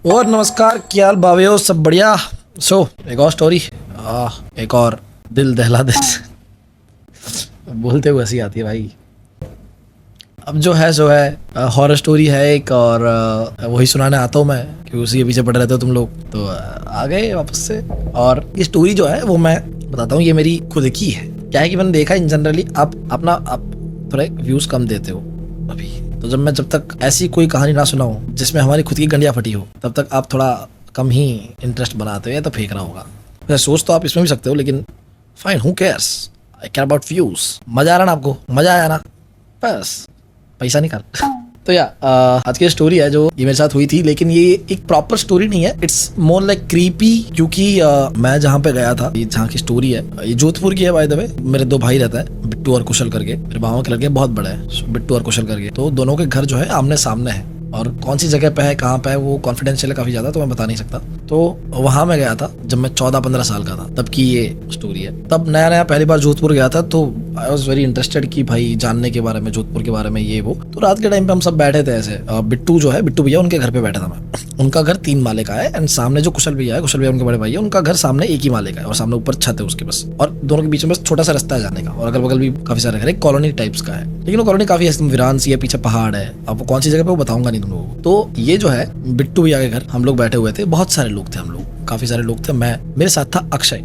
और नमस्कार, क्या हाल भावियों, सब बढ़िया। एक और स्टोरी, एक और दिल दहला दे बोलते हुए हंसी आती है भाई। अब जो है सो है, हॉरर स्टोरी है एक, और वही सुनाने आता हूँ मैं कि उसी के पीछे पड़े रहते हो तुम लोग, तो आ गए वापस से। और ये स्टोरी जो है वो मैं बताता हूँ, ये मेरी खुद की है। क्या है कि मैंने देखा इन जनरली आप थोड़े व्यूज़ कम देते हो अभी, तो जब तक ऐसी कोई कहानी ना सुनाऊं जिसमें हमारी खुद की गंडिया फटी हो, तब तक आप थोड़ा कम ही इंटरेस्ट बनाते हो, या तो फेंक रहा होगा। वैसे सोच तो आप इसमें भी सकते हो, लेकिन fine, who cares, I care about views. मजा आ रहा ना आपको? मजा आया ना? बस पैसा निकाल तो आज की स्टोरी है जो ये मेरे साथ हुई थी, लेकिन ये एक प्रॉपर स्टोरी नहीं है, इट्स मोर लाइक क्रीपी। क्योंकि मैं जहाँ पे गया था, ये जहाँ की स्टोरी है, ये जोधपुर की है बाय द वे। मेरे दो भाई रहते हैं, बिट्टू और कुशल करके। मेरे मामा के लड़के बहुत बड़े हैं, बिट्टू और कुशल करके। तो दोनों के घर जो है आमने सामने है, और कौन सी जगह पे है, कहाँ पे है, वो कॉन्फिडेंशियल है काफी ज्यादा, तो मैं बता नहीं सकता। तो वहां मैं गया था जब मैं 14-15 साल का था, तब की ये स्टोरी है। तब नया नया पहली बार जोधपुर गया था, तो आई वॉज वेरी इंटरेस्टेड कि भाई जानने के बारे में, जोधपुर के बारे में, ये वो। तो रात के टाइम पे हम सब बैठे थे ऐसे, बिट्टू जो है, बिट्टू भैया, उनके घर पे बैठा था मैं। उनका घर 3 माले का है, एंड सामने जो कुशल भैया है, कुशल भैया उनके बड़े भाई है, उनका घर सामने 1 ही माले का है, और सामने ऊपर छत है उसके बस, और दोनों के बीच में बस छोटा सा रास्ता है जाने का, और अगल बगल भी काफी सारे घर है। कॉलोनी टाइप्स का है, लेकिन वो कॉलोनी काफी वीरान सी है, पीछे पहाड़ है। अब वो कौन सी जगह पे वो बताऊंगा नहीं तुम लोगों को। तो ये जो है बिट्टू भैया के घर हम लोग बैठे हुए थे, बहुत सारे लोग थे, हम लोग काफी सारे लोग थे। मेरे साथ था अक्षय।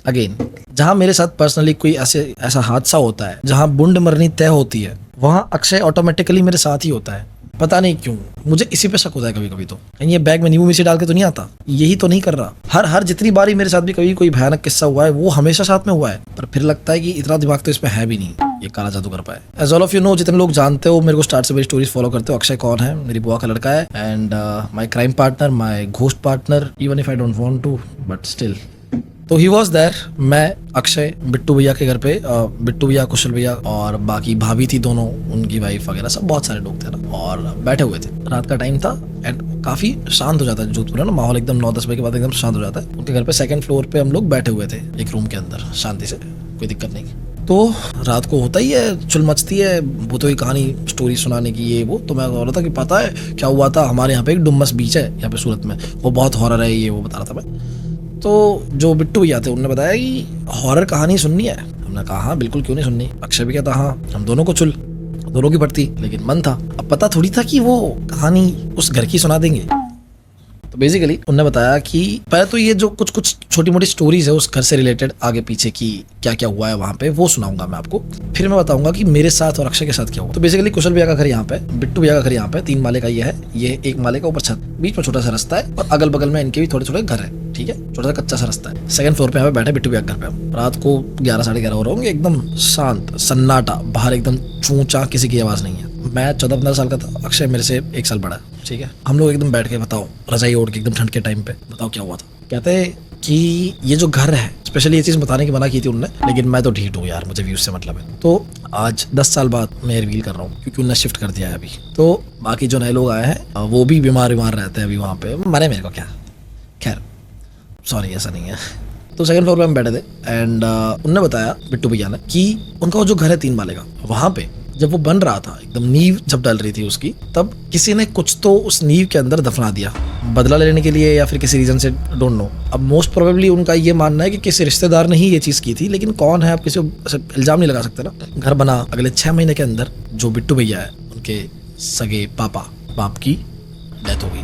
अगेन, जहां मेरे साथ पर्सनली कोई ऐसा हादसा होता है जहां बूंद मरनी तय होती है, वहां अक्षय ऑटोमेटिकली मेरे साथ ही होता है। पता नहीं क्यों, मुझे इसी पे शक होता है कभी कभी। तो कहीं ये बैग में नींबू मिर्ची डाल के तो नहीं आता, यही तो नहीं कर रहा। हर जितनी बारी मेरे साथ भी कभी कोई भयानक किस्सा हुआ है, वो हमेशा साथ में हुआ है, पर फिर लगता है कि इतना दिमाग तो इसमें है भी नहीं, ये काला जादू कर पाए। As all of you know, जितने लोग जानते हो, मेरे को स्टार्ट से मेरी स्टोरीज फॉलो करते हो, अक्षय कौन है, मेरी बुआ का लड़का है, and my crime partner, my ghost partner, even if I don't want to, but still. तो ही वॉज देयर, मैं, अक्षय, बिट्टू भैया के घर पे, बिट्टू भैया, कुशल भैया, और बाकी भाभी थी दोनों, उनकी वाइफ वगैरह, सब बहुत सारे लोग थे ना, और बैठे हुए थे। रात का टाइम था, एंड काफी शांत हो जाता है जोधपुर, है ना, माहौल एकदम 9-10 बजे के बाद एकदम शांत हो जाता है। उनके घर पे 2nd फ्लोर पे हम लोग बैठे हुए थे, एक रूम के अंदर, शांति से, कोई दिक्कत नहीं। तो रात को होता ही है, चुल मचती है, भूतों की कहानी, स्टोरी सुनाने की, ये वो। तो मैं बोल रहा था कि पता है क्या हुआ था, हमारे यहाँ पे एक डुम्मस बीच है यहाँ पे सूरत में, वो बहुत हॉरर है, ये वो बता रहा था मैं। तो जो बिट्टू भैया थे, उन्होंने बताया कि हॉरर कहानी सुननी है। हमने कहा हाँ बिल्कुल, क्यों नहीं सुननी। अक्षय भी कहता हाँ, हम दोनों को चुल, दोनों की पड़ती, लेकिन मन था। अब पता थोड़ी था कि वो कहानी उस घर की सुना देंगे। तो बेसिकली उन्होंने बताया कि पहले तो ये जो कुछ छोटी मोटी स्टोरीज है उस घर से रिलेटेड, आगे पीछे की क्या क्या हुआ है वहाँ पे, वो सुनाऊंगा मैं आपको। फिर मैं बताऊंगा कि मेरे साथ और अक्षय के साथ क्या हुआ। तो बेसिकली कुशल भैया का घर यहाँ पे, बिट्टू भैया का घर यहाँ पे, 3 माले का ये है, ये 1 माले का, ऊपर छत, बीच में छोटा सा रास्ता है, और अगल बगल में इनके भी थोड़े छोटे घर है, ठीक है, छोटा सा कच्चा सा रास्ता है। 2nd फ्लोर पे यहाँ पे बैठे बिट्टू भैया के घर पे हम। रात को 11-11:30 हो रहे होंगे, एकदम शांत सन्नाटा, बाहर एकदम चूचा, किसी की आवाज नहीं है। मैं 14-15 साल का था, अक्षय मेरे से 1 साल बड़ा है, ठीक है। हम लोग एकदम बैठ के, बताओ, रजाई ओढ़ के एकदम ठंड के टाइम पे, बताओ क्या हुआ था। कहते हैं कि ये जो घर है, स्पेशली ये चीज़ बताने की मना की थी उन्होंने, लेकिन मैं तो ढीठ हूँ यार, मुझे व्यूज से मतलब है। तो आज 10 साल बाद मैं रिवील कर रहा हूँ, क्योंकि उन्होंने शिफ्ट कर दिया है अभी। तो बाकी जो नए लोग आए हैं वो भी बीमार रहते हैं अभी वहाँ पे, मरे मेरे को क्या, खैर सॉरी, ऐसा नहीं है। तो 2nd फ्लोर पे हम बैठे थे, एंड उन्होंने बताया, बिट्टू भैया ने, कि उनका वो जो घर है 3 माले का, वहाँ पे जब वो बन रहा था, एकदम नींव जब डल रही थी उसकी, तब किसी ने कुछ तो उस नींव के अंदर दफना दिया, बदला लेने के लिए या फिर किसी रीजन से, डोंट नो। अब मोस्ट प्रोबेबली उनका ये मानना है कि किसी रिश्तेदार ने ही ये चीज़ की थी, लेकिन कौन है, आप किसी को इल्जाम नहीं लगा सकते ना। घर बना, अगले 6 महीने के अंदर जो बिट्टू भैया है, उनके सगे बाप की डेथ हो गई।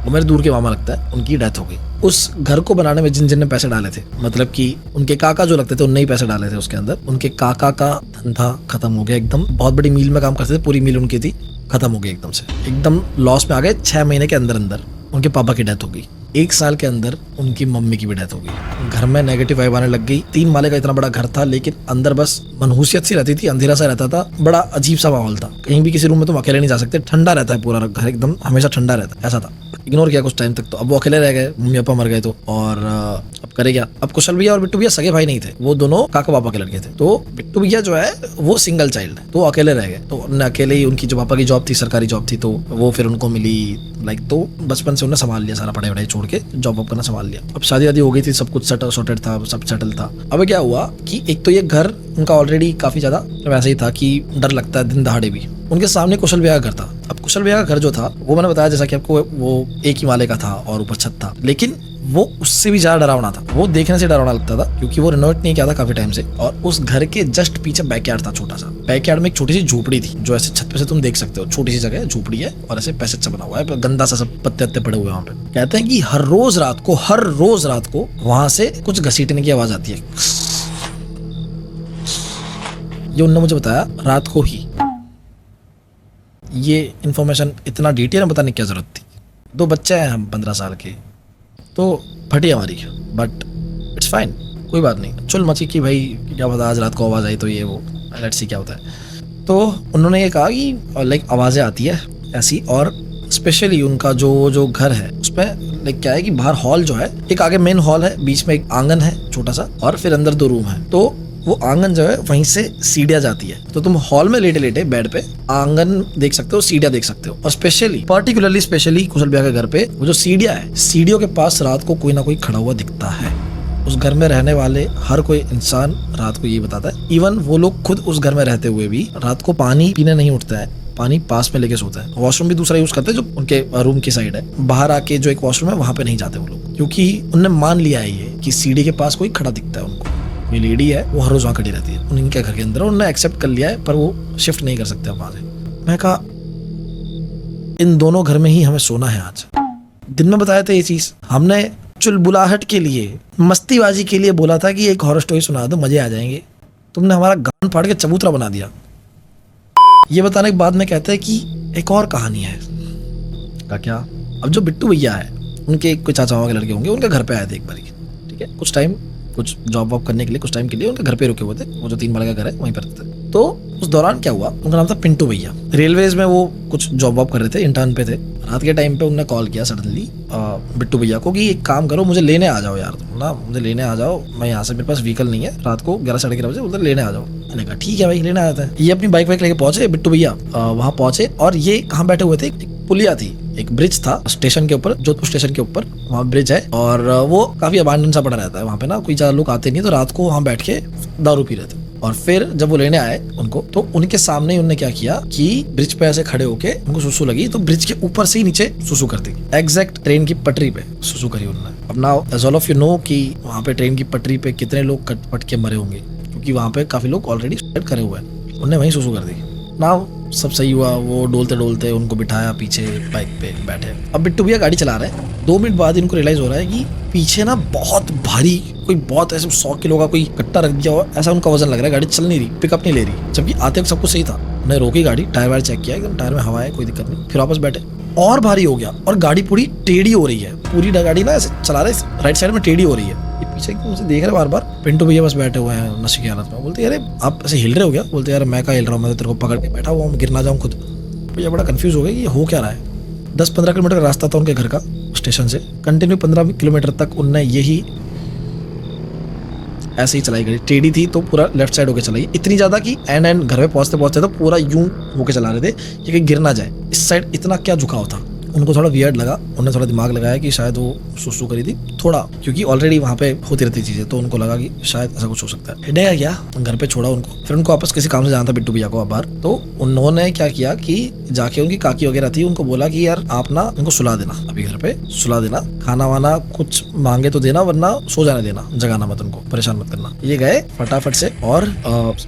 वो मेरे दूर के मामा लगता है, उनकी डेथ हो गई। उस घर को बनाने में जिन ने पैसे डाले थे, मतलब कि उनके काका जो लगते थे, उनने ही पैसे डाले थे उसके अंदर, उनके काका का धंधा खत्म हो गया एकदम। बहुत बड़ी मिल में काम करते थे, पूरी मिल उनकी थी, खत्म हो गई एकदम से, एकदम लॉस में आ गए। 6 महीने के अंदर उनके पापा की डेथ हो गई। 1 साल के अंदर उनकी मम्मी की भी डेथ हो गई। घर में नेगेटिव वाइब आने लग गई। 3 माले का इतना बड़ा घर था, लेकिन अंदर बस मनहूसियत सी रहती थी, अंधेरा सा रहता था, बड़ा अजीब सा माहौल था। कहीं भी किसी रूम में तुम अकेले नहीं जा सकते, ठंडा रहता है पूरा घर, एकदम हमेशा ठंडा रहता है, ऐसा था। इग्नोर किया कुछ टाइम तक, तो अब वो अकेले रह गए, मम्मी पापा मर गए तो, और अब करे क्या। अब कुशल भैया और बिट्टू भैया सगे भाई नहीं थे, वो दोनों काका पापा के लड़के थे। तो बिट्टू भैया जो है वो सिंगल चाइल्ड है, तो अकेले रह गए। तो उन्हें अकेले ही, उनकी जो पापा की जॉब थी, सरकारी जॉब थी, तो वो फिर उनको मिली, लाइक, तो बचपन से उन्हें संभाल लिया सारा, पढ़ाई वढ़ाई छोड़ के जॉब वॉब करना संभाल लिया। अब शादी वादी हो गई थी, सब कुछ सॉर्टेड था, सब सेटल था। अब क्या हुआ कि एक तो ये घर उनका ऑलरेडी काफी ज्यादा वैसे ही था कि डर लगता है दिन दहाड़े भी। उनके सामने कुशल भैया का घर था। अब कुशल भैया का घर जो था वो मैंने बताया जैसा कि आपको, वो एक ही माले का था और ऊपर छत था, लेकिन वो उससे भी ज्यादा डरावना था। वो देखने से डरावना लगता था क्योंकि वो रिनोवेट नहीं किया था काफी टाइम से, और उस घर के जस्ट पीछे बैकयार्ड था छोटा सा। बैकयार्ड में एक छोटी सी झोपड़ी थी जो ऐसे छत पे से तुम देख सकते हो, छोटी सी जगह है, झोपड़ी है और ऐसे पैसेज सा बना हुआ है, गंदा सा सब पत्ते वत्ते पड़े हुए हैं वहाँ पे। कहते हैं कि हर रोज रात को वहां से कुछ घसीटने की आवाज आती है। ये उनने मुझे बताया रात को ही। ये इन्फॉर्मेशन इतना डिटेल में बताने की क्या जरूरत थी? 2 बच्चे हैं हम 15 साल के, तो फटी हमारी, बट इट्स फाइन, कोई बात नहीं। चुल मची कि भाई क्या पता आज रात को आवाज़ आई तो ये वो, लेट्स सी क्या होता है। तो उन्होंने ये कहा कि लाइक आवाज़ें आती है ऐसी, और स्पेशली उनका जो घर है उसमें लाइक क्या है कि बाहर हॉल जो है, एक आगे मेन हॉल है, बीच में एक आंगन है छोटा सा, और फिर अंदर 2 रूम है। तो वो आंगन जो है वहीं से सीढ़ियां जाती है, तो तुम हॉल में लेटे लेटे बेड पे आंगन देख सकते हो, सीढ़ियां देख सकते हो। और स्पेशली कुशल भैया के घर पे वो जो सीढ़ियां है, सीढ़ियों के पास रात को कोई ना कोई खड़ा हुआ दिखता है। उस घर में रहने वाले हर कोई इंसान रात को ये बताता है, इवन वो लोग खुद उस घर में रहते हुए भी रात को पानी पीने नहीं उठता है, पानी पास में लेके सोते हैं। वॉशरूम भी दूसरा यूज करते हैं जो उनके रूम की साइड है, बाहर आके जो एक वॉशरूम है वहां पे नहीं जाते वो लोग, क्योंकि उनने मान लिया है ये कि सीढ़ी के पास कोई खड़ा दिखता है उनको। ये लेडी है वो हर रोज वहाँ खड़ी रहती है उनके घर के अंदर, उन्होंने एक्सेप्ट कर लिया है, पर वो शिफ्ट नहीं कर सकते वहां से। मैं कहा इन दोनों घर में ही हमें सोना है आज। दिन में बताया था ये चीज, हमने चुलबुलाहट के लिए, मस्तीबाजी के लिए बोला था कि एक हॉरर स्टोरी सुना दो, मजे आ जाएंगे। तुमने हमारा गान फाड़ के चबूतरा बना दिया। ये बताने के बाद में कहते हैं कि एक और कहानी है। का क्या? अब जो बिट्टू भैया है उनके कोई चाचाओं के लड़के होंगे, उनके घर पे आए थे एक बार, ठीक है, कुछ टाइम, कुछ जॉब वॉब करने के लिए कुछ टाइम के लिए उनके घर पे रुके हुए थे। वो जो 3 माले का घर है वहीं पर रहते थे। तो उस दौरान क्या हुआ, उनका नाम था पिंटू भैया। रेलवेज में वो कुछ जॉब वॉब कर रहे थे, इंटर्न पे थे। रात के टाइम पे उन्होंने कॉल किया सडनली बिट्टू भैया को कि एक काम करो, मुझे लेने आ जाओ यार, तुम ना मुझे लेने आ जाओ, मैं यहाँ से, मेरे पास व्हीकल नहीं है, रात को 11 साढ़े 11 बजे उधर लेने आ जाओ। मैंने कहा ठीक है भाई, लेने आ जाते हैं। ये अपनी बाइक वाइक लेके पहुंचे, बिट्टू भैया वहाँ पहुंचे, और ये कहाँ बैठे हुए थे, एक पुलिया थी, एक ब्रिज था स्टेशन के ऊपर, जोधपुर स्टेशन के ऊपर वहाँ ब्रिज है, और वो काफी अबांडन सा पड़ा रहता है वहाँ पे ना, कोई ज्यादा लोग आते नहीं, तो रात को वहाँ बैठ के दारू पी रहे थे। और फिर जब वो लेने आए उनको, तो उनके सामने ही उन्होंने क्या किया कि ब्रिज पे ऐसे खड़े होके उनको सुसु लगी, तो ब्रिज के ऊपर से ही नीचे सुसु कर दी, एग्जैक्ट ट्रेन की पटरी पे सुसु करी उन्होंने। अब now as all of you know कि वहाँ पे ट्रेन की पटरी पे कितने लोग कट पट के मरे होंगे, क्योंकि वहाँ पे काफी लोग ऑलरेडी सुसाइड करे हुए हैं। उन्होंने वहीं सुसु कर दी। नाउ सब सही हुआ, वो डोलते डोलते उनको बिठाया पीछे, बाइक पे बैठे। अब बिट्टू भैया गाड़ी चला रहे हैं, 2 मिनट बाद इनको रियलाइज हो रहा है कि पीछे ना बहुत भारी, कोई बहुत ऐसे 100 किलो का कोई कट्टा रख दिया हो, ऐसा उनका वजन लग रहा है। गाड़ी चल नहीं रही, पिकअप नहीं ले रही, जबकि आते वक्त सब कुछ सही था। उन्हें रोकी गाड़ी, टायर वायर चेक किया, एकदम टायर में हवा है, कोई दिक्कत नहीं, फिर वापस बैठे। और भारी हो गया, और गाड़ी पूरी टेढ़ी हो रही है, पूरी गाड़ी ना ऐसे चला रहे, राइट साइड में टेढ़ी हो रही है। ये पीछे मुझे देख रहे बार बार। पिंटू भैया बस बैठे हुए हैं नशे की हालत में। बोलते अरे आप ऐसे हिल रहे हो क्या? बोलते यार मैं क्या हिल रहा हूँ, मैं तो तेरे को पकड़ के बैठा हुआ हूँ, गिर ना जाऊँ खुद। भैया बड़ा कंफ्यूज हो गया, ये हो क्या रहा है। 10-15 किलोमीटर का रास्ता था उनके घर का स्टेशन से, कंटिन्यू 15 किलोमीटर तक उनने यही ऐसे ही चलाई गाड़ी। टेढ़ी थी तो पूरा लेफ्ट साइड होके चलाई, इतनी ज्यादा कि एंड घर में पहुंचते पहुंचते तो पूरा यूं होके चला रहे थे कि कहीं गिर ना जाए। इस साइड इतना क्या झुकाव था, उनको थोड़ा वियर्ड लगा। उन्होंने थोड़ा दिमाग लगाया कि शायद वो सुसु करी थी थोड़ा, क्योंकि ऑलरेडी वहाँ पे होती रहती चीजें, तो उनको लगा कि शायद ऐसा कुछ हो सकता है। हिडेगा क्या, घर पे छोड़ा उनको। फिर उनको वापस किसी काम से जाना था बिट्टू भैया को बाहर, तो उन्होंने क्या किया कि जाके उनकी काकी वगैरह थी, उनको बोला कि यार आप ना उनको सुला देना, अभी घर पे सुला देना, खाना वाना कुछ मांगे तो देना, वरना सो जाने देना, जगाना मत उनको, परेशान मत करना। ये गए फटाफट से, और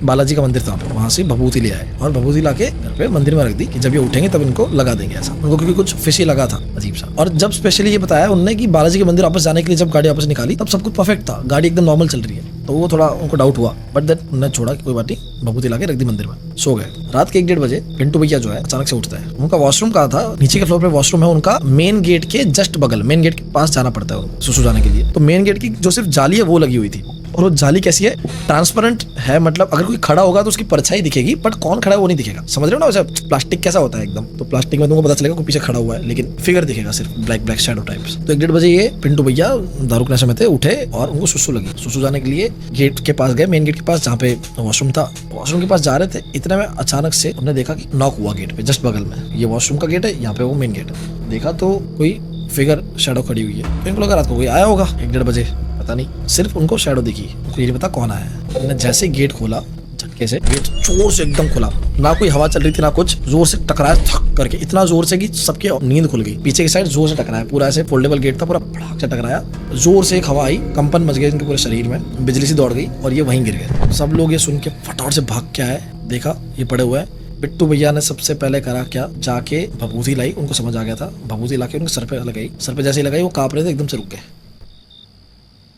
बालाजी का मंदिर था वहाँ से भभूति ले आए, और भभूति लाके घर पे मंदिर में रख दी कि जब ये उठेंगे तब इनको लगा देंगे ऐसा। उनको क्योंकि कुछ फिश लगा था अजीब सा। और जब स्पेशली ये बताया उन्होंने कि बालाजी के मंदिर वापस जाने के लिए जब गाड़ी वापस निकाली तब सब कुछ परफेक्ट था, गाड़ी एकदम नॉर्मल चल रही है, तो वो थोड़ा उनको डाउट हुआ, बट देन उन्होंने छोड़ा कि कोई बात नहीं, भभूति लाके रख दी मंदिर में, सो गए। रात के 1-1:30 बजे पिंटू भैया जो है अचानक से उठता है। उनका वॉशरूम कहाँ था, नीचे के फ्लोर पे वॉशरूम है उनका, मेन गेट के जस्ट बगल, मेन गेट के पास जाना पड़ता है उनको सुसु जाने के लिए। तो मेन गेट की जो सिर्फ जाली है वो लगी हुई थी, और वो जाली कैसी है, ट्रांसपेरेंट है, मतलब अगर कोई खड़ा होगा तो उसकी परछाई दिखेगी, बट कौन खड़ा है वो नहीं दिखेगा। समझ रहे हो ना, वैसे प्लास्टिक कैसा होता है एकदम, तो प्लास्टिक में तुमको पता चलेगा कोई पीछे खड़ा हुआ है, लेकिन फिगर दिखेगा सिर्फ ब्लैक शैडो टाइप्स। तो 1-1:30 बजे ये पिंटू भैया दारू के नशे में थे, उठे और उनको सुसु लगी। सुसु जाने के लिए गेट के पास गए, मेन गेट के पास जहाँ पे वॉशरूम था। वॉशरूम के पास जा रहे थे, इतने में अचानक से उन्होंने देखा कि नॉक हुआ गेट पे, जस्ट बगल में। ये वॉशरूम का गेट है, यहाँ पे वो मेन गेट है। देखा तो कोई फिगर शैडो खड़ी हुई है, तो इनको लगा रात को कोई आया होगा 1-1:30 बजे, पता नहीं, सिर्फ उनको शैडो दिखी, उनको ये नहीं पता कौन आया है। उन्होंने जैसे गेट खोला, झटके झटके से गेट जोर से एकदम खुला, ना कोई हवा चल रही थी ना कुछ, जोर से टकराया थक करके, इतना जोर से कि सबके नींद खुल गई। पीछे की साइड जोर से टकराया, पूरा ऐसे फोल्डेबल गेट था, पूरा फटाक से टकराया, जोर से एक हवा आई, कंपन मच गया इनके पूरे शरीर में, बिजली सी दौड़ गई और ये वहीं गिर गए। सब लोग ये सुन के फटाफट से भाग के आए, देखा ये पड़े हुए हैं। बिट्टू भैया ने सबसे पहले करा क्या, जाके भभूति लाई, उनको समझ आ गया था, भभूति लाके उनके सर पे लगाई, सर पे जैसे ही लगाई वो कांप रहे थे, एकदम से रुक गए,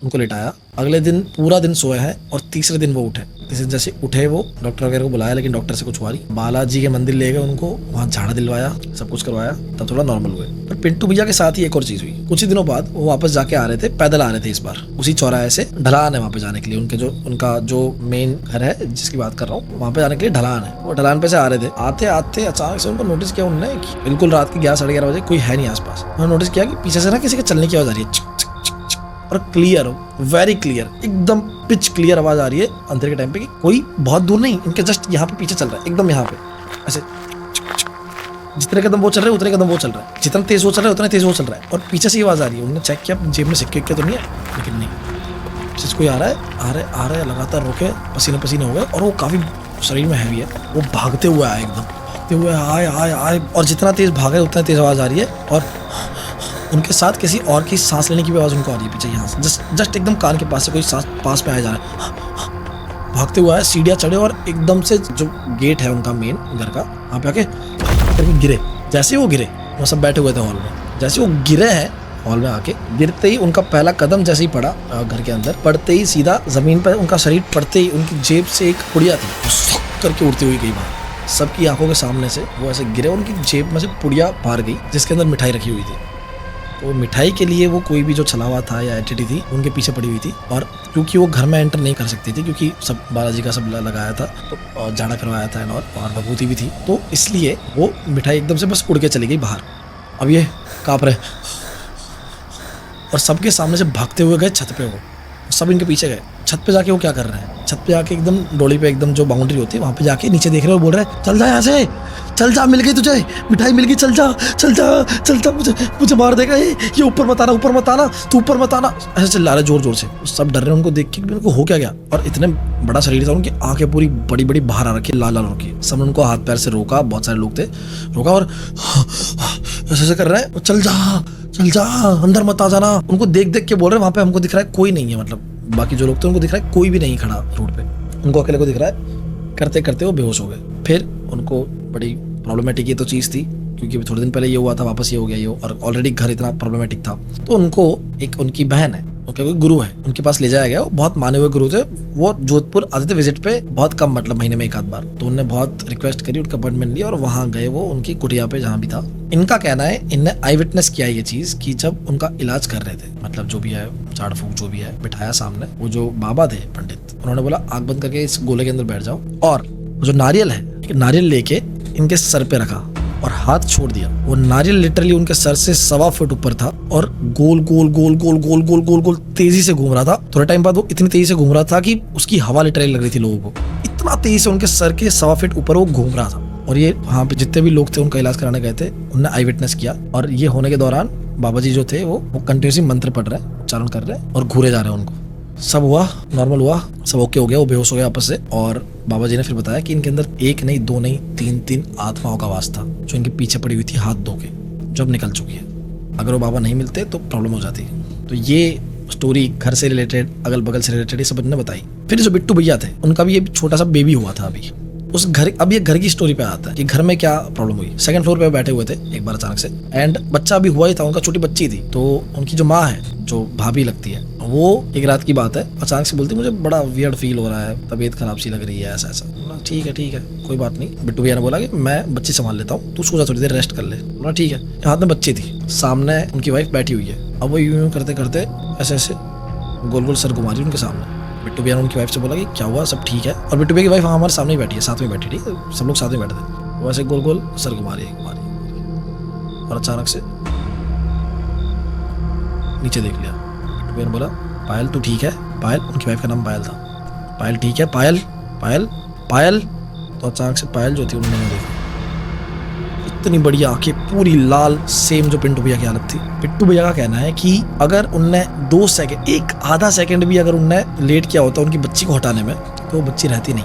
उनको लिटाया। अगले दिन पूरा दिन सोए हैं और तीसरे दिन वो उठे। जैसे उठे वो डॉक्टर वगैरह को बुलाया, लेकिन डॉक्टर से कुछ हुआ नहीं। बालाजी के मंदिर ले गए उनको, वहाँ झाड़ा दिलवाया, सब कुछ करवाया, तब थोड़ा नॉर्मल हुए। पर पिंटू भैया के साथ ही एक और चीज हुई। कुछ ही दिनों बाद वो वापस जाके आ रहे थे, पैदल आ रहे थे इस बार, उसी चौराहे से ढलान है वहाँ पे जाने के लिए, उनका जो मेन घर है जिसकी बात कर रहा हूँ, वहाँ पे जाने के लिए ढलान है। वो ढलान पे से आ रहे थे, आते आते अचानक से उनको नोटिस किया उन्होंने, बिल्कुल रात के 11 साढ़े 11 बजे, कोई है नहीं आसपास। उन्होंने नोटिस किया कि पीछे से ना किसी के चलने की आवाज आ रही है, और क्लियर, वेरी क्लियर, एकदम पिच क्लियर आवाज आ रही है अंधेरे के टाइम पे, कि कोई बहुत दूर नहीं, इनके जस्ट यहाँ पे पीछे चल रहा है, एकदम यहाँ पे ऐसे, जितने कदम वो चल रहे हैं उतने कदम वो चल रहा है, जितना तेज वो चल रहा है उतना तेज वो चल रहा है, और पीछे से आवाज आ रही है। उन्होंने चेक किया जेब में सिक्के तो नहीं है, लेकिन नहीं, सच कोई आ रहा है, लगातार रुके, पसीने पसीने हो गए, और वो काफी शरीर में हैवी है, वो भागते हुए आए, एकदम भागते हुए आए, और जितना तेज भागे उतना तेज आवाज आ रही है, और उनके साथ किसी और की सांस लेने की भी आवाज उनको आ रही है पीछे, यहाँ से जस्ट एकदम कान के पास से कोई सांस पास में आया जा रहा है। भागते हुए आए, सीढ़ियाँ चढ़े, और एकदम से जो गेट है उनका मेन घर का, वहाँ पे आके गिरे। जैसे वो गिरे, वो सब बैठे हुए थे हॉल में, जैसे वो गिरे हैं हॉल में आके, गिरते ही उनका पहला कदम जैसे ही पड़ा घर के अंदर, पड़ते ही सीधा जमीन पर उनका शरीर पड़ते ही उनकी जेब से एक पुड़िया थी, वो सक करके उड़ती हुई गई बाहर। सबकी आंखों के सामने से वो ऐसे गिरे, उनकी जेब में से पुड़िया बाहर गई जिसके अंदर मिठाई रखी हुई थी। तो मिठाई के लिए वो कोई भी जो छलावा था या एंटिटी थी उनके पीछे पड़ी हुई थी, और क्योंकि वो घर में एंटर नहीं कर सकती थी, क्योंकि सब बालाजी का सब लगाया था, तो झाड़ा करवाया था और भभूति भी थी, तो इसलिए वो मिठाई एकदम से बस उड़ के चली गई बाहर। अब ये काँप रहे, और सबके सामने से भागते हुए गए छत पे, वो सब इनके पीछे गए। छत पे जाके वो क्या कर रहे हैं, छत पे जाके एकदम डोली पे, एकदम जो बाउंड्री होती है वहाँ पे जाके नीचे देख रहे हो, बोल रहे हैं चल जा यहाँ से, चल जा, मिल गई तुझे मिठाई, मिल गई, चल जा चल जा चल जा, मुझे मार देगा ये ऊपर मत आना, ऊपर मत आना, तू ऊपर मत आना, ऐसे चिल्ला रहे जोर जोर से। सब डर रहे हैं उनको देख के, उनको हो क्या गया, और इतने बड़ा शरीर था, उनकी आंखें पूरी बड़ी बड़ी बाहर आ रखी, लाल लाल रखी। सब उनको हाथ पैर से रोका, बहुत सारे लोग थे, रोका, और ऐसे कर रहे हैं, चल जा अंदर मत आ जाना। उनको देख देख के बोल रहे हैं, वहाँ पे हमको दिख रहा है कोई नहीं है, मतलब बाकी जो लोग थे उनको दिख रहा है कोई भी नहीं खड़ा रोड पे, उनको अकेले को दिख रहा है। करते करते वो बेहोश हो गए। फिर उनको बड़ी प्रॉब्लमेटिक ये तो चीज़ थी, क्योंकि थोड़े दिन पहले ये हुआ था, वापस ये हो गया ये, और ऑलरेडी घर इतना प्रॉब्लमेटिक था। तो उनको एक उनकी बहन है, उनके कोई गुरु है, उनके पास ले जाया गया। वो बहुत माने हुए गुरु थे, वो जोधपुर आते थे विजिट पे बहुत कम, मतलब महीने में एक आध बार। तो उन्होंने बहुत रिक्वेस्ट करी, उनका अपॉइंटमेंट लिया, और वहाँ गए वो उनकी कुटिया पे जहाँ भी था। इनका कहना है, इनने आई विटनेस किया ये चीज़ कि जब उनका इलाज कर रहे थे, मतलब जो भी है झाड़ फूक जो भी है, बिठाया सामने, वो जो बाबा थे पंडित, उन्होंने बोला आँख बंद करके इस गोले के अंदर बैठ जाओ, और जो नारियल है, नारियल लेके इनके सर पे रखा और हाथ छोड़ दिया। वो नारियल लिटरली उनके सर से 1.25 फुट ऊपर था, और गोल गोल गोल गोल गोल गोल गोल गोल तेजी से घूम रहा था। थोड़े टाइम बाद वो इतनी तेजी से घूम रहा था कि उसकी हवा लिटरली लग रही थी लोगों को, इतना तेजी से उनके सर के 1.25 फीट ऊपर वो घूम रहा था। और ये वहाँ पे जितने भी लोग थे उनका इलाज कराने गए थे, उन्होंने आई विटनेस किया। और ये होने के दौरान बाबा जी जो थे वो कंटिन्यूसली मंत्र पढ़ रहे हैं, उच्चारण कर रहे हैं, और घूरे जा रहे हैं उनको। सब हुआ, नॉर्मल हुआ, सब ओके हो गया, वो बेहोश हो गया आपस से। और बाबा जी ने फिर बताया कि इनके अंदर एक नहीं, दो नहीं, तीन आत्माओं का वास था, जो इनके पीछे पड़ी हुई थी हाथ धो के, जो अब निकल चुकी है। अगर वो बाबा नहीं मिलते तो प्रॉब्लम हो जाती। तो ये स्टोरी घर से रिलेटेड, अगल बगल से रिलेटेड, ये सब इन्होंने बताई। फिर जो बिट्टू भैया थे, उनका भी ये छोटा सा बेबी हुआ था अभी उस घर। अब ये घर की स्टोरी पे आता है कि घर में क्या प्रॉब्लम हुई। सेकंड फ्लोर पे बैठे हुए थे एक बार अचानक से, एंड बच्चा भी हुआ ही था, उनका छोटी बच्ची थी। तो उनकी जो माँ है, जो भाभी लगती है, वो एक रात की बात है, अचानक से बोलती मुझे बड़ा वियर्ड फील हो रहा है, तबीयत खराब सी लग रही है, ऐसा ऐसा। ठीक है कोई बात नहीं। बिट्टू भैया ने बोला कि मैं बच्ची संभाल लेता हूँ, तू सो जा, थोड़ी देर रेस्ट कर ले। बोला ठीक है। हाथ में बच्ची थी, सामने उनकी वाइफ बैठी हुई है। अब वो यूं करते करते ऐसे ऐसे गोल गोल सर घुमा रही उनके सामने। बिट्टू भैया ने उनकी वाइफ से बोला कि क्या हुआ, सब ठीक है। और बिट्टू भैया की वाइफ हमारे सामने ही बैठी है, साथ में बैठी, ठीक है, सब लोग साथ में बैठे थे। वो ऐसे गोल गोल सर घुमा रही है, और अचानक से नीचे देख लिया। बिट्टू भैया ने बोला पायल तू ठीक है? पायल, उनकी वाइफ का नाम पायल था। पायल ठीक है? पायल पायल पायल। तो अचानक से पायल जो थी उन्होंने देखा, इतनी बड़ी आंखें, पूरी लाल, सेम जो पिंटू भैया की हालत थी। पिट्टू भैया का कहना है कि अगर उनने 2 सेकंड, एक आधा सेकंड भी अगर उनने लेट किया होता उनकी बच्ची को हटाने में, तो वो बच्ची रहती नहीं,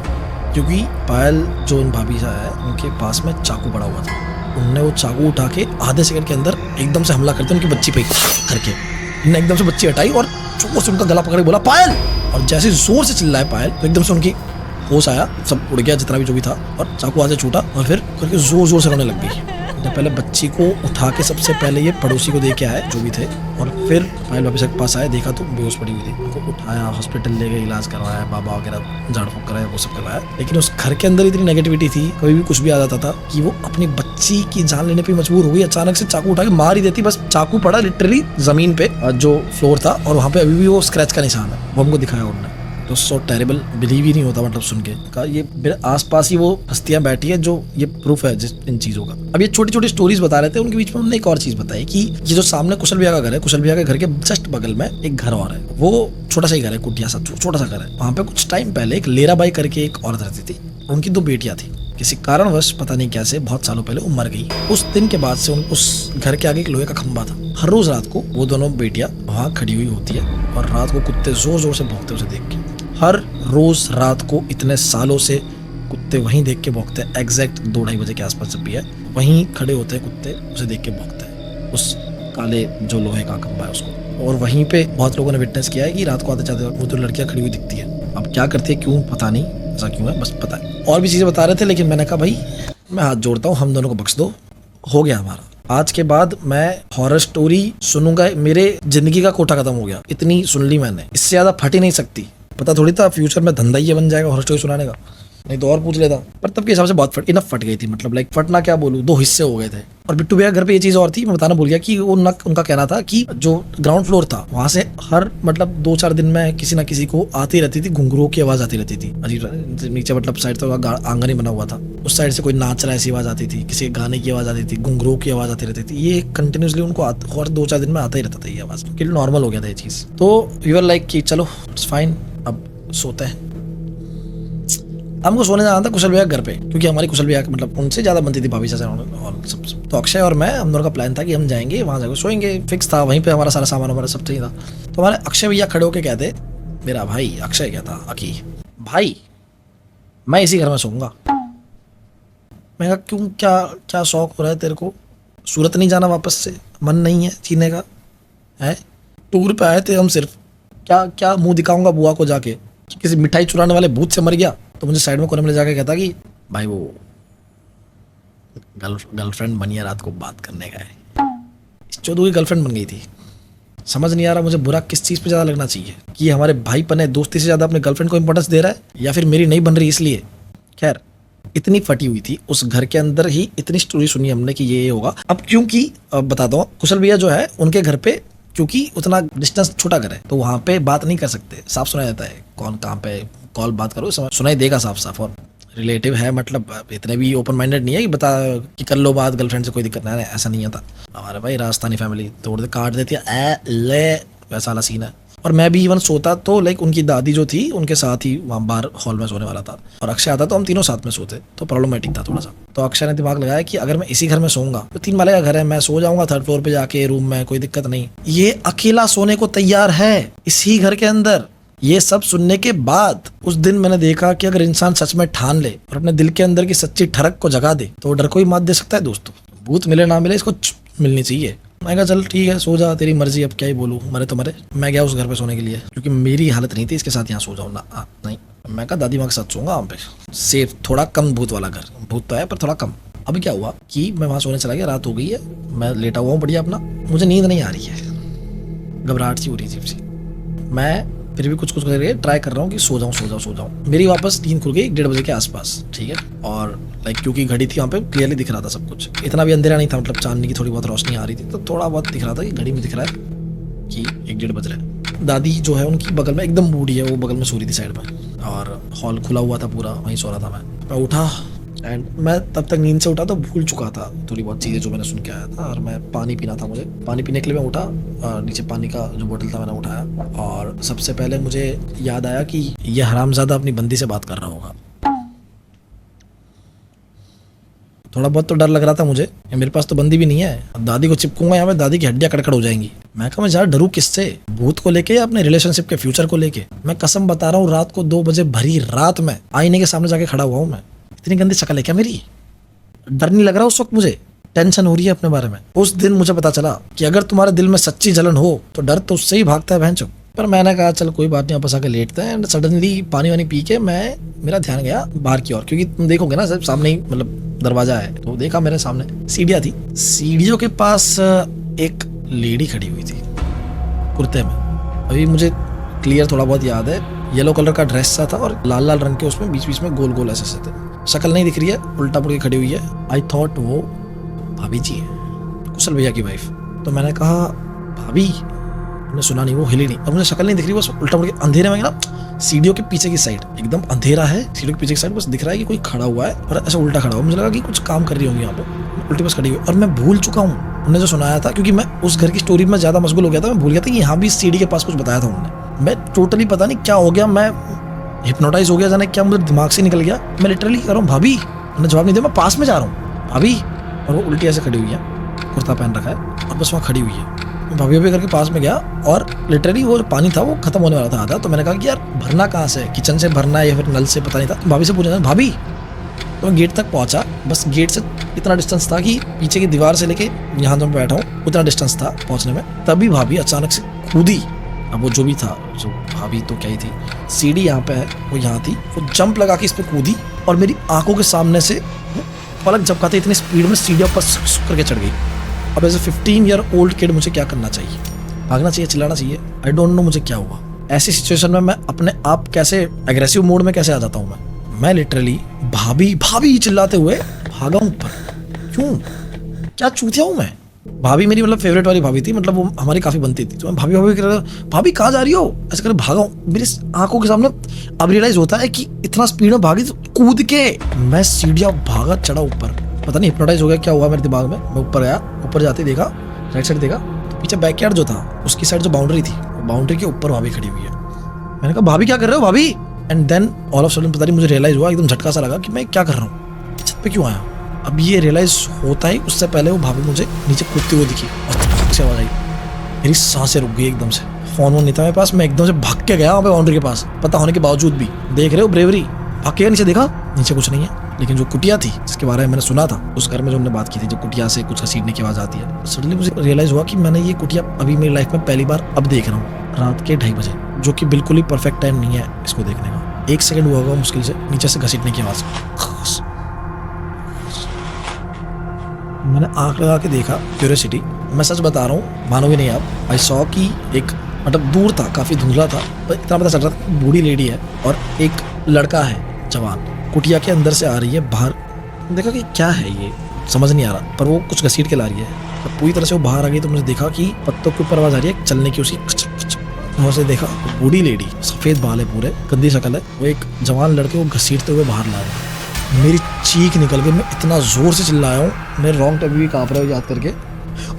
क्योंकि पायल जो उन भाभी सा है उनके पास में चाकू पड़ा हुआ था। उनने वो चाकू उठा के आधे सेकंड के अंदर एकदम से हमला करते उनकी बच्ची पे करके। उन्होंने एकदम से बच्ची हटाई और जोर से उनका गला पकड़ के बोला पायल, और जैसे जोर से चिल्लाए पायल तो एकदम से उनकी होश आया, सब उड़ गया जितना भी जो भी था, और चाकू आगे छूटा और फिर करके जोर जोर से रोने लग गई। तो पहले बच्ची को उठा के सबसे पहले ये पड़ोसी को दे के आए जो भी थे, और फिर पायल वापस के पास आए, देखा तो बेहोश पड़ी हुई थी। उनको उठाया, हॉस्पिटल ले गए, इलाज करवाया, बाबा वगैरह झाड़ फूक कराया, वो सब करवाया। लेकिन उस घर के अंदर इतनी नेगेटिविटी थी, कभी भी कुछ भी आ जाता था कि वो अपनी बच्ची की जान लेने पे मजबूर हो गई। अचानक से चाकू उठा के मार ही देती, बस चाकू पड़ा लिटरली जमीन पे जो फ्लोर था, और वहाँ पे अभी भी वो स्क्रैच का निशान है, वो हमको दिखाया उन्होंने। तो सो टेरिबल, बिलीव ही नहीं होता मतलब सुन के का। ये मेरे आसपास ही वो हस्तियां बैठी है जो ये प्रूफ है इन चीज़ों का। अब ये छोटी छोटी स्टोरीज बता रहे थे, उनके बीच में उन्होंने एक और चीज़ बताई कि ये जो सामने कुशल भैया का घर है, कुशल भैया के घर के जस्ट बगल में एक घर और है। वो छोटा सा ही घर है, कुटिया सा छोटा सा घर है। वहाँ पे कुछ टाइम पहले एक लेराबाई करके एक औरत रहती थी। उनकी 2 बेटियां थी। किसी कारणवश पता नहीं कैसे बहुत सालों पहले वो मर गई। उस दिन के बाद से उस घर के आगे एक लोहे का खंबा था। हर रोज रात को वो दोनों बेटियां वहाँ खड़ी हुई होती है और रात को कुत्ते जोर जोर से भौंकते उसे देख के। हर रोज रात को इतने सालों से कुत्ते वहीं देख के भौंकते हैं। एग्जैक्ट 2-2:30 बजे के आसपास जब भी है, वहीं खड़े होते हैं कुत्ते, उसे देख के भौंकते हैं, उस काले जो लोहे का खंबा है उसको। और वहीं पे बहुत लोगों ने विटनेस किया है कि रात को आते जाते वो 2 लड़कियां खड़ी हुई दिखती है। अब क्या करती है, क्यों पता नहीं, ऐसा क्यों है, बस पता है। और भी चीजें बता रहे थे, लेकिन मैंने कहा भाई मैं हाथ जोड़ता हूँ, हम दोनों को बख्श दो, हो गया हमारा। आज के बाद मैं हॉरर स्टोरी सुनूंगा, मेरे जिंदगी का कोटा खत्म हो गया। इतनी सुन ली मैंने, इससे ज्यादा फट ही नहीं सकती। पता थोड़ी था फ्यूचर में धंधा ही बन जाएगा हॉरर स्टोरी सुनाने का, नहीं तो और पूछ लेता। पर तब के हिसाब से बहुत इनफ फट गई थी, मतलब लाइक फटना क्या बोलूं, 2 हिस्से हो गए थे। और बिट्टू भैया घर पे ये चीज़ और थी, मैं बताना भूल गया कि उनका कहना था कि जो ग्राउंड फ्लोर था वहाँ से हर मतलब 2-4 दिन में किसी ना किसी को आती रहती थी, घुंघरूओं की आवाज़ आती रहती थी। अजीब, नीचे मतलब साइड तो आंगन ही बना हुआ था, उस साइड से कोई नाच रहा है ऐसी आवाज़ आती थी, किसी गाने की आवाज़ आती थी, घुंघरूओं की आवाज़ आती रहती थी। ये कंटिन्यूसली उनको हर 2-4 दिन में आता ही रहता था ये आवाज़, क्योंकि नॉर्मल हो गया था ये चीज़। तो वी वर लाइक कि चलो इट्स फाइन, अब सोते हैं। हमको सोने जाना था कुशल भैया घर पे, क्योंकि हमारी कुशल भैया मतलब उनसे ज़्यादा बनती थी भाभी से और सब। तो अक्षय और मैं, हम दोनों का प्लान था कि हम जाएंगे वहाँ जाकर सोएंगे, फिक्स था, वहीं पे हमारा सारा सामान हमारा सब चाहिए था। तो हमारे अक्षय भैया खड़े होकर कहते, मेरा भाई अक्षय कहता, अकी भाई मैं इसी घर में सोऊंगा। मैं कहा क्यों, क्या शौक हो रहा है तेरे को, सूरत नहीं जाना वापस से, मन नहीं है जीने का है? टूर पे आए थे हम सिर्फ, क्या मुंह दिखाऊंगा बुआ को जाके कि किसी मिठाई चुराने वाले भूत से मर गया? तो मुझे साइड में कोने में ले जाके कहता कि भाई वो गर्लफ्रेंड बनी है, रात को बात करने का है। इस चौधरी की गर्लफ्रेंड बन गई थी। समझ नहीं आ रहा मुझे बुरा किस चीज़ पे ज़्यादा लगना चाहिए, कि हमारे भाई पने दोस्ती से ज़्यादा अपने गर्लफ्रेंड को इंपॉर्टेंस दे रहा है, या फिर मेरी नहीं बन रही इसलिए। खैर इतनी फटी हुई थी उस घर के अंदर ही, इतनी स्टोरी सुनी हमने कि ये होगा। अब क्योंकि बताता हूँ, कुशल भैया जो है उनके घर पे क्योंकि उतना डिस्टेंस छोटा घर है, तो वहाँ पे बात नहीं कर सकते, साफ सुनाया जाता है कौन कहाँ पे कॉल बात करो, सुनाई देगा साफ साफ। और रिलेटिव है, मतलब इतने भी ओपन माइंडेड नहीं है कि बता कि कर लो बात गर्लफ्रेंड से, कोई दिक्कत नहीं है, ऐसा नहीं था। हमारे भाई राजस्थानी फैमिली तोड़ दे काट देती है, ले वैसा वाला सीन है। और मैं भी इवन सोता तो लाइक उनकी दादी जो थी उनके साथ ही वहाँ बाहर हॉल में सोने वाला था, और अक्षय आता तो हम तीनों साथ में सोते, तो प्रॉब्लमेटिक था थोड़ा सा। तो अक्षय ने दिमाग लगाया कि अगर मैं इसी घर में सोऊंगा तो 3 माले का घर है, मैं सो जाऊंगा 3rd फ्लोर पे जाके रूम में, कोई दिक्कत नहीं। ये अकेला सोने को तैयार है इसी घर के अंदर। ये सब सुनने के बाद उस दिन मैंने देखा कि अगर इंसान सच में ठान ले और अपने दिल के अंदर की सच्ची ठरक को जगा दे तो डर को ही मात दे सकता है दोस्तों। भूत मिले ना मिले, इसको मिलनी चाहिए। मैं कहा चल ठीक है, सो जा, तेरी मर्जी, अब क्या ही बोलूँ, मरे तो मरे। मैं गया उस घर पे सोने के लिए, क्योंकि मेरी हालत नहीं थी इसके साथ यहाँ सो जाऊँ ना, नहीं। मैं कहा दादी माँ के साथ सोऊंगा वहाँ पे, सेफ, थोड़ा कम भूत वाला घर। भूत तो है पर थोड़ा कम। अभी क्या हुआ कि मैं वहाँ सोने चला गया, रात हो गई है, मैं लेटा हुआ हूँ बढ़िया अपना, मुझे नींद नहीं आ रही है, घबराहट सी हो रही थी। मैं फिर भी कुछ करके ट्राई कर रहा हूँ कि सो जाऊँ। मेरी वापस नींद खुल गई 1:30 बजे के आसपास, ठीक है। और लाइक क्योंकि घड़ी थी वहाँ पे, क्लियरली दिख रहा था सब कुछ, इतना भी अंधेरा नहीं था, मतलब चांदनी की थोड़ी बहुत रोशनी आ रही थी, तो थोड़ा बहुत दिख रहा था कि घड़ी में दिख रहा है कि 1-1:30 बज रहे हैं। दादी जो है उनकी बगल में एकदम बूढ़ी है, वो बगल में सो रही थी साइड में, और हॉल खुला हुआ था पूरा, वहीं सो रहा था मैं उठा, एंड मैं तब तक नींद से उठा तो भूल चुका था थोड़ी बहुत चीज़ें जो मैंने सुन के आया था। और मैं पानी पीना था, मुझे पानी पीने के लिए मैं उठा, नीचे पानी का जो बोतल था मैंने उठाया, और सबसे पहले मुझे याद आया कि यह हरामजादा अपनी बंदी से बात कर रहा होगा। थोड़ा बहुत तो डर लग रहा था मुझे, मेरे पास तो बंदी भी नहीं है, दादी को चिपकूंगा यहाँ पे, दादी की हड्डियाँ कड़कड़ हो जाएंगी। मैं कहा मैं ज़्यादा डरूं किससे, भूत को लेके या अपने रिलेशनशिप के फ्यूचर को लेके। मैं कसम बता रहा हूँ, रात को 2 बजे भरी रात में आईने के सामने जाके खड़ा हुआ हूँ मैं। इतनी गंदी शक्ल है क्या मेरी? डर नहीं लग रहा उस वक्त, मुझे टेंशन हो रही है अपने बारे में। उस दिन मुझे पता चला कि अगर तुम्हारे दिल में सच्ची जलन हो तो डर तो उससे ही भागता है भैंचो। पर मैंने कहा चल कोई बात नहीं, वापस आके लेटते हैं। एंड सडनली पानी वानी पी के मेरा ध्यान गया बाहर की ओर, क्योंकि तुम देखोगे ना, सब सामने ही मतलब दरवाजा है, तो देखा मेरे सामने सीढ़ियाँ थी। सीढ़ियों के पास एक लेडी खड़ी हुई थी कुर्ते में। अभी मुझे क्लियर थोड़ा बहुत याद है, येलो कलर का ड्रेस सा था और लाल लाल रंग के उसमें बीच बीच में गोल गोल ऐसे थे। शक्ल नहीं दिख रही है, उल्टा पुड़ के खड़ी हुई है। आई थॉट वो भाभी जी है, कुशल भैया की वाइफ। तो मैंने कहा भाभी, उन्होंने सुना नहीं, वो हिली नहीं, और मुझे शक्ल नहीं दिख रही, बस उल्टा मुड़ के अंधेरे में ना, सीढ़ियों के पीछे की साइड एकदम अंधेरा है, सीढ़ियों के पीछे की साइड बस दिख रहा है कि कोई खड़ा हुआ है और ऐसा उल्टा खड़ा हुआ। मुझे लगा कि कुछ काम कर रही होंगी यहाँ पे, उल्टी बस खड़ी हुई। और मैं भूल चुका हूँ उन्होंने जो सुनाया था, क्योंकि मैं उस घर की स्टोरी में ज्यादा मशगूल हो गया था। मैं भूल गया था कि यहाँ भी सीढ़ी के पास कुछ बताया था उन्होंने। मैं टोटली पता नहीं क्या हो गया, मैं हिप्नोटाइज हो गया, जाने क्या मुझे दिमाग से निकल गया। मैं लिटरली कह रहा हूँ भाभी, उन्होंने जवाब नहीं दिया। मैं पास में जा रहा हूँ भाभी, और वो उल्टी ऐसे खड़ी हुई है, कुर्ता पहन रखा है और बस वहाँ खड़ी हुई है। मैं भाभी भाभी करके पास में गया और लिटरली वो जो पानी था वो खत्म होने वाला था आधा। तो मैंने कहा कि यार भरना कहाँ से, किचन से भरना है या फिर नल से, पता नहीं था। भाभी से पूछा भाभी, तो मैं गेट तक पहुंचा। बस गेट से इतना डिस्टेंस था कि पीछे की दीवार से लेके यहाँ तो मैं बैठा हूँ उतना डिस्टेंस था पहुंचने में। तभी भाभी अचानक से कूदी। अब वो जो भी था, जो भाभी तो क्या ही थी, सीढ़ी यहाँ पे है, वो यहाँ थी, वो जंप लगा के इस पर कूदी और मेरी आंखों के सामने से पलक झपकाते इतनी स्पीड में सीढ़ियों पर करके चढ़ गई। अब as a 15 year old kid मुझे क्या करना चाहिए? भागना चाहिए, चिल्लाना चाहिए? आई डोंट नो मुझे क्या हुआ। ऐसी सिचुएशन में मैं अपने आप कैसे एग्रेसिव मोड में कैसे आ जाता हूँ मैं लिटरली भाभी भाभी चिल्लाते हुए भागा हूँ ऊपर। क्यों? क्या चूतिया हूँ मैं? भाभी मेरी मतलब फेवरेट वाली भाभी थी, मतलब वो हमारी काफी बनती थी। तो मैं भाभी भाभी कर रहा, भाभी कहाँ जा रही हो, ऐसे कर भागा हूँ। मेरी आंखों के सामने अब रियलाइज होता है कि इतना स्पीड में भागी, तो कूद के मैं सीढ़ियाँ भागा चढ़ा ऊपर। पता नहीं हिप्नोटाइज हो गया क्या हुआ मेरे दिमाग में। मैं ऊपर गया, ऊपर जाते देखा, राइट साइड देखा तो पीछे बैकयार्ड जो था उसकी साइड जो बाउंड्री थी, बाउंड्री के ऊपर भाभी खड़ी हुई है। मैंने कहा भाभी क्या कर रहे हो भाभी? And then all of sudden पता नहीं मुझे रियलाइज हुआ, एकदम झटका सा लगा कि मैं क्या कर रहा हूँ, छत पे क्यों आया। अब ये रियलाइज होता ही उससे पहले वो भाभी मुझे नीचे कूदते हुए दिखी और धड़ाक से आवाज आई। मेरी सांसें रुक गई एकदम से। फोन वोन नहीं था मेरे पास, मैं एकदम से भाग के गया वहाँ पे बाउंड्री के पास, पता होने के बावजूद भी। देख रहे हो ब्रेवरी, भाग के नीचे देखा, नीचे कुछ नहीं है। लेकिन जो कुटिया थी जिसके बारे में मैंने सुना था, उस घर में जो हमने बात की थी, जो कुटिया से कुछ घसीटने की आवाज आती है, सडनली मुझे रियलाइज हुआ कि मैंने ये कुटिया अभी मेरी लाइफ में पहली बार अब देख रहा हूँ, रात के 2:30 बजे, जो कि बिल्कुल ही परफेक्ट टाइम नहीं है इसको देखने का। 1 सेकंड हुआ होगा मुश्किल से, नीचे से घसीटने की आवाज। मैंने आंख लगा के देखा, क्यूरियोसिटी, मैं सच बता रहा हूँ, मानोगे नहीं आप। आई सॉ कि एक मतलब दूर था, काफी धुंधला था, पर इतना पता चल रहा था बूढ़ी लेडी है और एक लड़का है जवान, कुटिया के अंदर से आ रही है बाहर। देखा कि क्या है ये, समझ नहीं आ रहा, पर वो कुछ घसीट के ला रही है। तो पूरी तरह से वो बाहर आ गई तो मुझे देखा कि पत्तों के ऊपर आवाज आ रही है चलने की, उसी वहाँ से देखा बूढ़ी लेडी, सफेद बाल है, पूरे गंदी शक्ल है, वो एक जवान लड़के को घसीटते हुए बाहर ला रहा है। मेरी चीख निकल गई, मैं इतना जोर से चिल्लाया हूँ, मेरे रोंग टैब भी कांप रहे हो याद करके,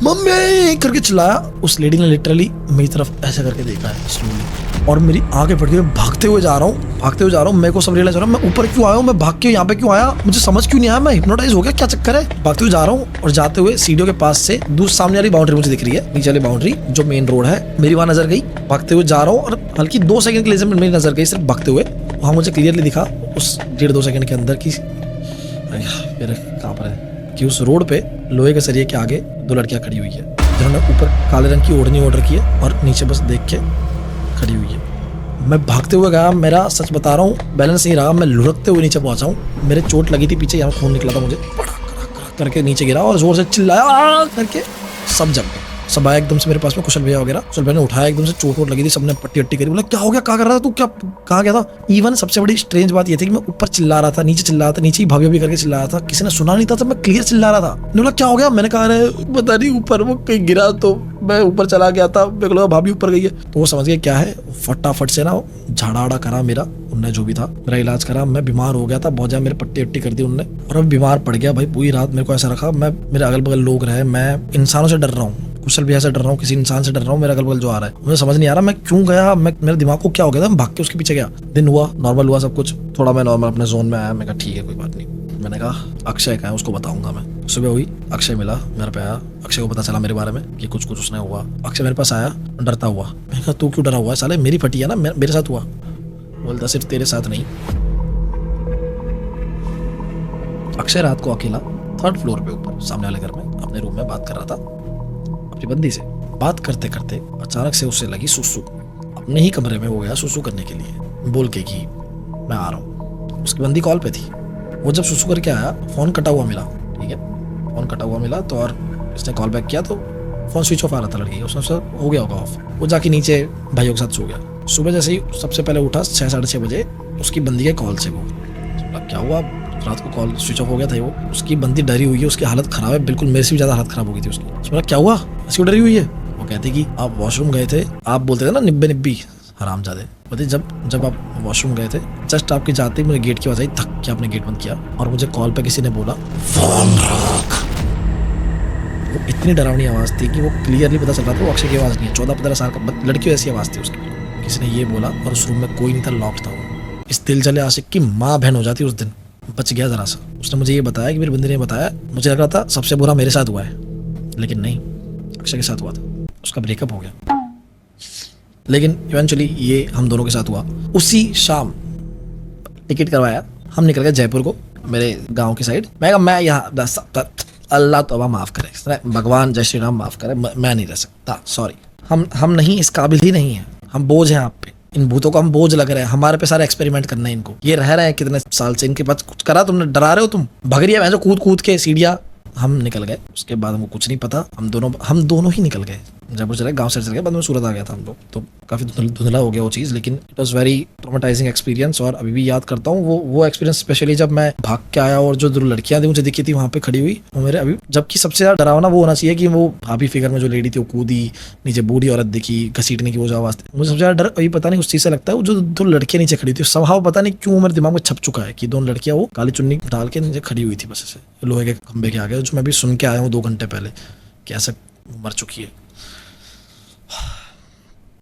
मम्मी करके चिल्लाया। उस लेडी ने लिटरली मेरी तरफ ऐसा करके देखा है स्लोली, और मेरी आंखें फट गई। मैं भागते हुए जा रहा हूँ, मेरे को सब रियलाइज हो रहा है मैं ऊपर क्यों आया हूँ, मैं भाग के यहाँ पे क्यों आया, मुझे समझ क्यों नहीं आया, मैं हिप्नोटाइज हो गया, क्या चक्कर है। भागते हुए जा रहा हूँ और जाते हुए सीढ़ियों के पास से दूसरी सामने वाली बाउंड्री मुझे दिख रही है, नीचे वाली बाउंड्री जो मेन रोड है, मेरी वहाँ नजर गई। भागते हुए जा रहा हूँ और हल्की 2 सेकंड के लिए मेरी नजर गई सिर्फ भागते हुए, वहाँ मुझे क्लियरली दिखा उस 1.5-2 सेकंड के अंदर की मेरे कांप रहे हैं कि उस रोड पे लोहे के सरिये के आगे 2 लड़कियां खड़ी हुई है, जिन्होंने ऊपर काले रंग की ओढ़नी ओढ़ रखी है और नीचे बस देख के खड़ी हुई है। मैं भागते हुए गया, मेरा सच बता रहा हूँ बैलेंस नहीं रहा, मैं लुढ़कते हुए नीचे पहुंचा हूँ। मेरे चोट लगी थी पीछे, यहाँ खून निकला था मुझे, करके नीचे गिरा और जोर से चिल्लाया करके सब जग गए। सब आया एकदम से मेरे पास में, कुशल भैया वगैरह, कुशल भैया ने उठाया, एकदम से चोट वोट लगी थी, सबने पट्टी वट्टी करी। बोला क्या हो गया, क्या कर रहा था तू, क्या कहाँ गया था। इवन सबसे बड़ी स्ट्रेंज बात ये थी कि मैं ऊपर चिल्ला रहा था, नीचे चिल्ला रहा था, नीचे ही भाभी भाभी करके चिल्ला रहा था, किसी ने सुना नहीं था, तो मैं क्लियर चिल्ला रहा था। बोला क्या हो गया, मैंने कहा अरे पता नहीं ऊपर वो कहीं गिरा तो मैं ऊपर चला गया था, मेरे को लगा भाभी ऊपर गई है। तो वो समझ गया क्या है, फटाफट से ना झाड़ा आड़ा करा मेरा, उनने जो भी था मेरा इलाज करा। मैं बीमार हो गया था बहुत ज्यादा, मेरे पट्टी वट्टी कर दी उनने और अब बीमार पड़ गया भाई। पूरी रात मेरे को ऐसा रखा, मैं मेरे अगल बगल लोग रहे, मैं इंसानों से डर रहा हूँ, कुशल भैया से डर रहा हूँ, किसी इंसान से डर रहा हूँ, मेरे अगल बगल जो आ रहा है मुझे समझ नहीं आ रहा मैं क्यों गया। मेरे दिमाग को क्या हो गया था, मैं भाग के उसके पीछे गया। दिन हुआ, नॉर्मल हुआ सब कुछ, थोड़ा मैं नॉर्मल अपने जोन में आया। मैं कहा ठीक है कोई बात नहीं, मैंने कहा अक्षय का है उसको बताऊंगा मैं। सुबह हुई, अक्षय मिला, घर पे आया। अक्षय को पता चला मेरे बारे में कि कुछ कुछ उसने हुआ। अक्षय मेरे पास आया डरता हुआ। मैंने कहा तू क्यों डरा हुआ है साले, मेरी फटी है ना, मेरे साथ हुआ। बोलता सिर्फ तेरे साथ नहीं। अक्षय रात को अकेला 3rd फ्लोर पे ऊपर सामने वाले घर में अपने रूम में बात कर रहा था अपनी बंदी से। बात करते करते अचानक से उससे लगी सुसु। अपने ही कमरे में वो गया सुसु करने के लिए, बोल के कि मैं आ रहा हूँ। उसकी बंदी कॉल पे थी। वो जब सुसु करके आया, फोन कटा हुआ मिला। ठीक है, फोन कटा हुआ मिला तो, और इसने कॉल बैक किया तो फोन स्विच ऑफ आ रहा था लड़की। उसने हो गया होगा ऑफ। वो जाके नीचे भाइयों के साथ सो गया। सुबह जैसे ही सबसे पहले उठा 6 साढ़े 6 बजे, उसकी बंदी के कॉल से वो क्या हुआ, रात को कॉल स्विच ऑफ हो गया था। वो उसकी बंदी डरी हुई है, उसकी हालत खराब है, बिल्कुल मेरे से भी ज्यादा हालत खराब हो गई थी उसकी। उसने क्या हुआ, ऐसी डरी हुई है। वो कहती कि आप वॉशरूम गए थे, आप बोलते थे ना निब्बे निब्बी हरामजादे। बोलते जब आप वॉशरूम गए थे, जस्ट आपके जाते ही मुझे गेट की आवाज आई, थक के आपने गेट बंद किया और मुझे कॉल पे किसी ने बोला फोन रख। वो इतनी डरावनी आवाज थी कि वो क्लियरली पता चल रहा था वो अक्षय की आवाज नहीं है। 14-15 साल का लड़की ऐसी आवाज थी उसकी। किसी ने ये बोला और उस रूम में कोई नहीं था, लॉक था वो। इस दिल जले आशिक की माँ बहन हो जाती उस दिन। बच गया जरा सा। उसने मुझे ये बताया कि मेरी बंदी ने बताया, मुझे लग रहा था सबसे बुरा मेरे साथ हुआ है, लेकिन नहीं, अक्षय के साथ हुआ था। उसका ब्रेकअप हो गया, लेकिन इवेंचुअली ये हम दोनों के साथ हुआ। उसी शाम टिकट करवाया, हम निकल गए जयपुर को, मेरे गांव की साइड। मैं यहाँ अल्लाह तौबा माफ़ करे, भगवान जय श्री राम माफ़ करे, मैं नहीं रह सकता, सॉरी। हम नहीं, इस काबिल ही नहीं है, हम बोझ हैं आप पे। इन भूतों को हम बोझ लग रहे हैं, हमारे पे सारे एक्सपेरिमेंट करना है इनको। ये रह रहे हैं कितने साल से, इनके पास कुछ करा तुमने, डरा रहे हो तुम, भग रही है जो कूद कूद के सीढ़ियाँ। हम निकल गए, उसके बाद हमको कुछ नहीं पता, हम दोनों ही निकल गए। जयपुर चले, गांव से चले गए, बाद में सूरत आ गया था हम लोग। तो काफ़ी धुंधला हो गया वो चीज़, लेकिन it was very traumatising experience. और अभी भी याद करता हूँ वो एक्सपीरियंस, स्पेशली जब मैं भाग के आया और जो लड़कियां थी मुझे दिखी थी वहाँ पे खड़ी हुई, वो मेरे अभी, जबकि सबसे ज़्यादा डरावना वो होना चाहिए कि वो भाभी फिगर में जो लेडी थी वो कूदी नीचे, बूढ़ी औरत दिखी, घसीटने की वो जो आवाज़ थी, मुझे सबसे ज़्यादा डर अभी पता नहीं उस चीज़ से लगता है। वो जो 2 लड़कियां नीचे खड़ी थी, स्वभाव पता नहीं क्यों मेरे दिमाग में छप चुका है कि 2 लड़कियां वो काली चुन्नी डाल के नीचे खड़ी हुई थी बस ऐसे लोहे के खंबे के आगे, जो मैं भी सुन के आया हूँ 2 घंटे पहले कि ऐसा मर चुकी है।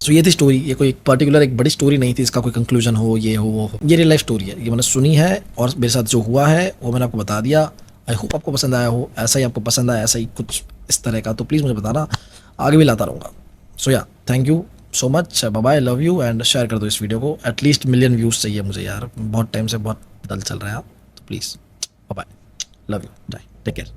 तो ये थी स्टोरी। ये कोई पर्टिकुलर एक बड़ी स्टोरी नहीं थी, इसका कोई कंक्लूजन हो, ये हो वो हो। ये रियल लाइफ स्टोरी है, ये मैंने सुनी है और मेरे साथ जो हुआ है वो मैंने आपको बता दिया। आई होप आपको पसंद आया हो, ऐसा ही आपको पसंद आया, ऐसा ही कुछ इस तरह का, तो प्लीज़ मुझे बताना, आगे भी लाता रहूँगा। So yeah, thank you so much, bye bye, love you, and share कर दो इस वीडियो को। एटलीस्ट 1 मिलियन व्यूज़ चाहिए मुझे यार, बहुत टाइम से बहुत डल चल रहा है, तो please bye bye, love you, bye, take care.